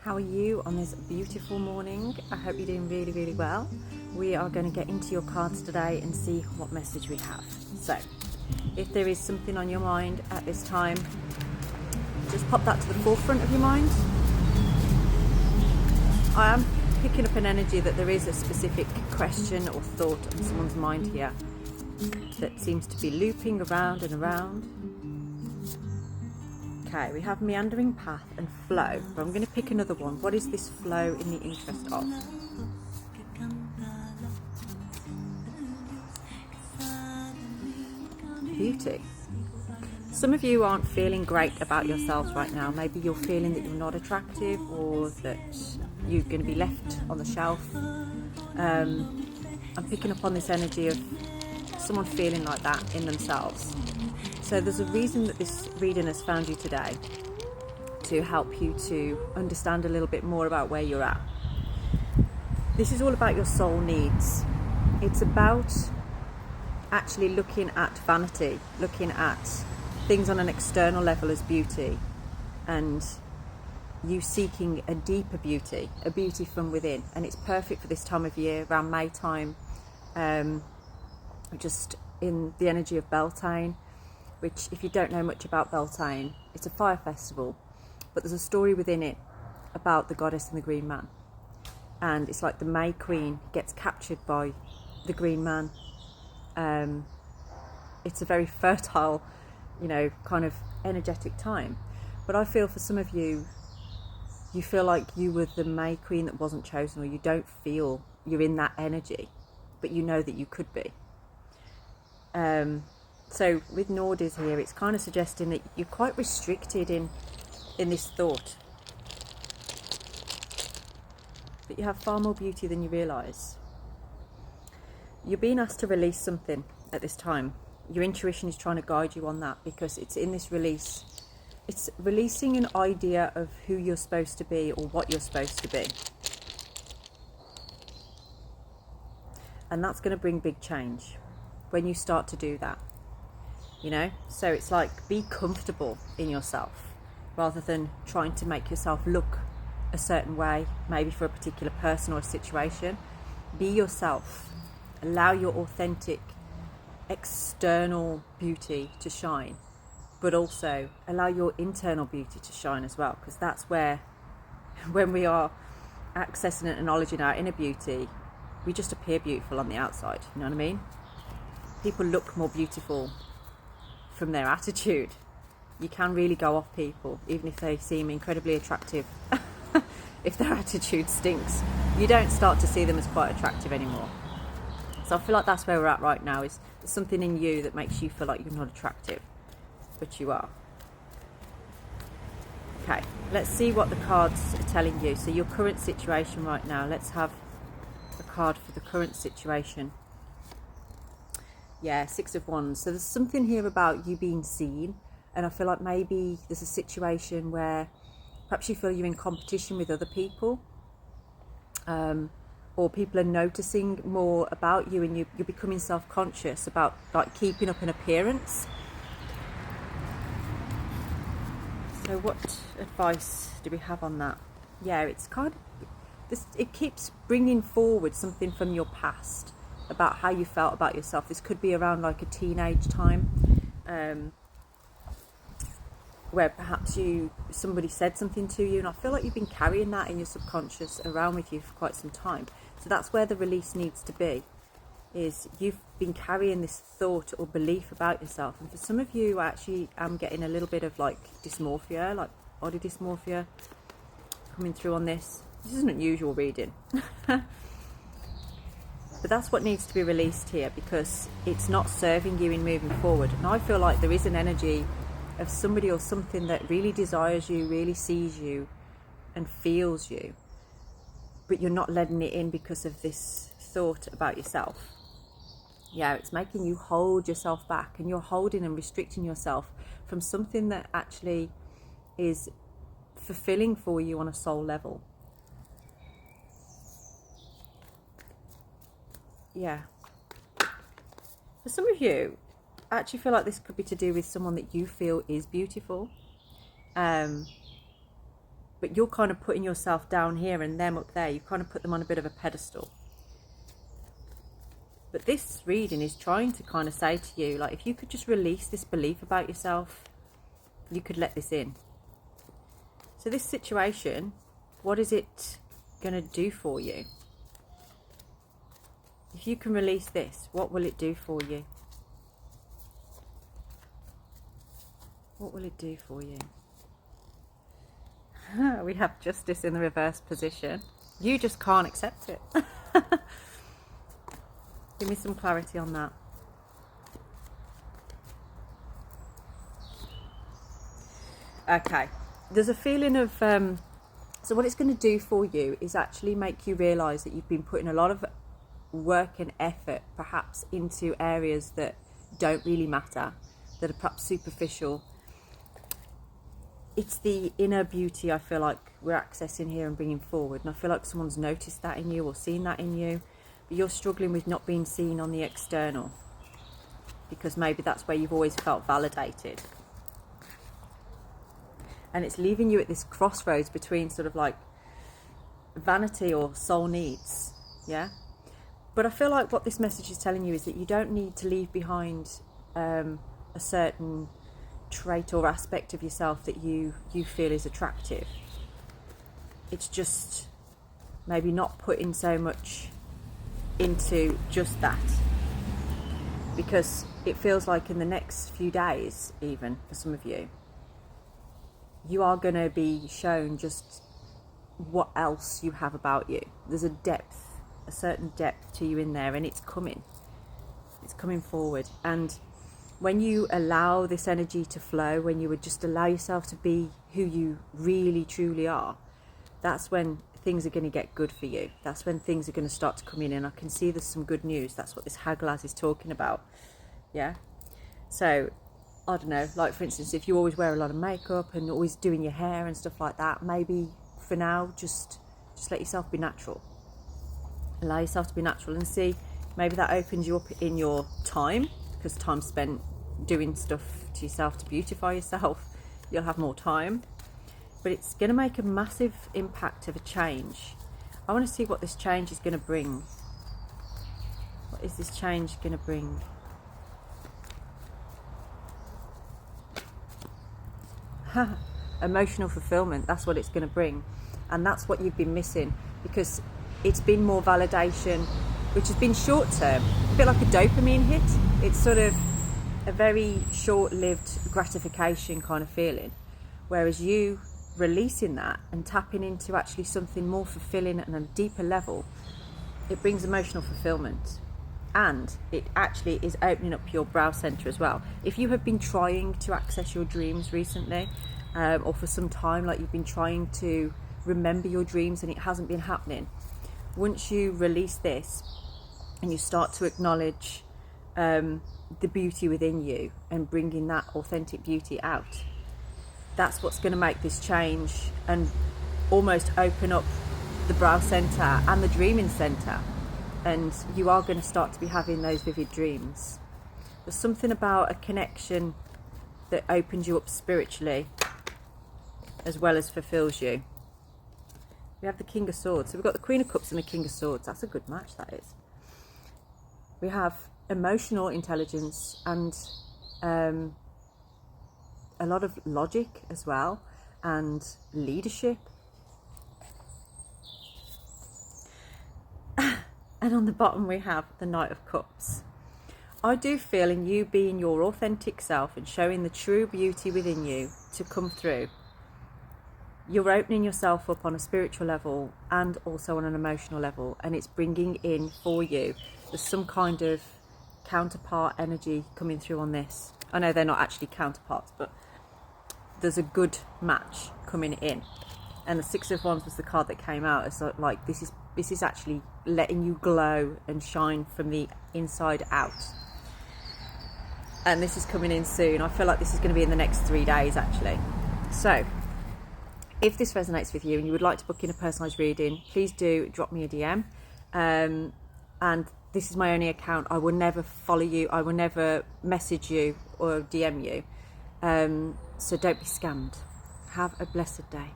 How are you on this beautiful morning? I hope you're doing really, really well. We are going to get into your cards today and see what message we have. So, if there is something on your mind at this time, just pop that to the forefront of your mind. I am picking up an energy that there is a specific question or thought on someone's mind here that seems to be looping around and around. Okay, we have meandering path and flow. But I'm going to pick another one. What is this flow in the interest of? Beauty. Some of you aren't feeling great about yourselves right now. Maybe you're feeling that you're not attractive or that you're going to be left on the shelf. I'm picking up on this energy of someone feeling like that in themselves. So there's a reason that this reading has found you today, to help you to understand a little bit more about where you're at. This is all about your soul needs. It's about actually looking at vanity, looking at things on an external level as beauty, and you seeking a deeper beauty, a beauty from within. And it's perfect for this time of year, around May time, just in the energy of Beltane, which, if you don't know much about Beltane, it's a fire festival, but there's a story within it about the goddess and the green man. And it's like the May Queen gets captured by the green man. It's a very fertile, kind of energetic time. But I feel for some of you, you feel like you were the May Queen that wasn't chosen, or you don't feel you're in that energy, but you know that you could be. So with Nordies here, it's kind of suggesting that you're quite restricted in this thought. But you have far more beauty than you realise. You're being asked to release something at this time. Your intuition is trying to guide you on that, because it's in this release. It's releasing an idea of who you're supposed to be or what you're supposed to be. And that's going to bring big change when you start to do that. So it's like, be comfortable in yourself rather than trying to make yourself look a certain way, maybe for a particular person or a situation. Be yourself. Allow your authentic external beauty to shine, but also allow your internal beauty to shine as well, because that's where, when we are accessing and acknowledging our inner beauty, we just appear beautiful on the outside. You know what I mean? People look more beautiful from their attitude. You can really go off people, even if they seem incredibly attractive. If their attitude stinks, you don't start to see them as quite attractive anymore. So I feel like that's where we're at right now, is there's something in you that makes you feel like you're not attractive, but you are. Okay, let's see what the cards are telling you. So your current situation right now, let's have a card for the current situation. Yeah, Six of Wands. So there's something here about you being seen, and I feel like maybe there's a situation where perhaps you feel you're in competition with other people, or people are noticing more about you, and you're becoming self-conscious about like keeping up an appearance. So what advice do we have on that? Yeah, it's kind of this. It keeps bringing forward something from your past about how you felt about yourself. This could be around like a teenage time, where perhaps somebody said something to you, and I feel like you've been carrying that in your subconscious around with you for quite some time. So that's where the release needs to be, is you've been carrying this thought or belief about yourself. And for some of you, I actually am getting a little bit of like dysmorphia, like body dysmorphia coming through on this. This is an unusual reading. But that's what needs to be released here, because it's not serving you in moving forward. And I feel like there is an energy of somebody or something that really desires you, really sees you and feels you, but you're not letting it in because of this thought about yourself. Yeah, it's making you hold yourself back, and you're holding and restricting yourself from something that actually is fulfilling for you on a soul level. Yeah. For some of you, I actually feel like this could be to do with someone that you feel is beautiful, but but you're kind of putting yourself down here and them up there. You kind of put them on a bit of a pedestal. But this reading is trying to kind of say to you, like, if you could just release this belief about yourself, you could let this in. So this situation, what is it going to do for you? If you can release this, what will it do for you? What will it do for you? We have justice in the reverse position. You just can't accept it. Give me some clarity on that. Okay. There's a feeling of... so what it's going to do for you is actually make you realise that you've been putting a lot of work and effort perhaps into areas that don't really matter, that are perhaps superficial. It's the inner beauty I feel like we're accessing here and bringing forward. And I feel like someone's noticed that in you or seen that in you. But you're struggling with not being seen on the external. Because maybe that's where you've always felt validated. And it's leaving you at this crossroads between sort of like vanity or soul needs. Yeah? But I feel like what this message is telling you is that you don't need to leave behind a certain trait or aspect of yourself that you feel is attractive. It's just maybe not putting so much into just that, because it feels like in the next few days, even for some of you, you are going to be shown just what else you have about you. There's a depth, a certain depth to you in there, and it's coming forward. And when you allow this energy to flow, when you would just allow yourself to be who you really truly are, that's when things are going to get good for you. That's when things are going to start to come in. And I can see there's some good news. That's what this Haglaz is talking about. Yeah. So, I don't know, like for instance, if you always wear a lot of makeup and always doing your hair and stuff like that, maybe for now, just let yourself be natural. Allow yourself to be natural and see, maybe that opens you up in your time, because time spent doing stuff to yourself to beautify yourself, you'll have more time. But it's going to make a massive impact of a change. I want to see what this change is going to bring. What is this change going to bring? Emotional fulfillment, that's what it's going to bring. And that's what you've been missing, because it's been more validation, which has been short term, a bit like a dopamine hit. It's sort of a very short-lived gratification kind of feeling, whereas you releasing that and tapping into actually something more fulfilling and a deeper level, it brings emotional fulfillment. And it actually is opening up your brow center as well. If you have been trying to access your dreams recently, or for some time, like you've been trying to remember your dreams and it hasn't been happening, once you release this and you start to acknowledge the beauty within you and bringing that authentic beauty out, that's what's going to make this change and almost open up the brow center and the dreaming center. And you are going to start to be having those vivid dreams. There's something about a connection that opens you up spiritually as well as fulfills you. We have the King of Swords. So we've got the Queen of Cups and the King of Swords. That's a good match, that is. We have emotional intelligence and a lot of logic as well, and leadership. And on the bottom we have the Knight of Cups. I do feel in you being your authentic self and showing the true beauty within you to come through, you're opening yourself up on a spiritual level and also on an emotional level, and it's bringing in for you, there's some kind of counterpart energy coming through on this. I know they're not actually counterparts, but there's a good match coming in. And the Six of Wands was the card that came out. It's like this is actually letting you glow and shine from the inside out. And this is coming in soon. I feel like this is going to be in the next 3 days actually. So if this resonates with you and you would like to book in a personalised reading, please do drop me a DM. And this is my only account. I will never follow you. I will never message you or DM you. So don't be scammed. Have a blessed day.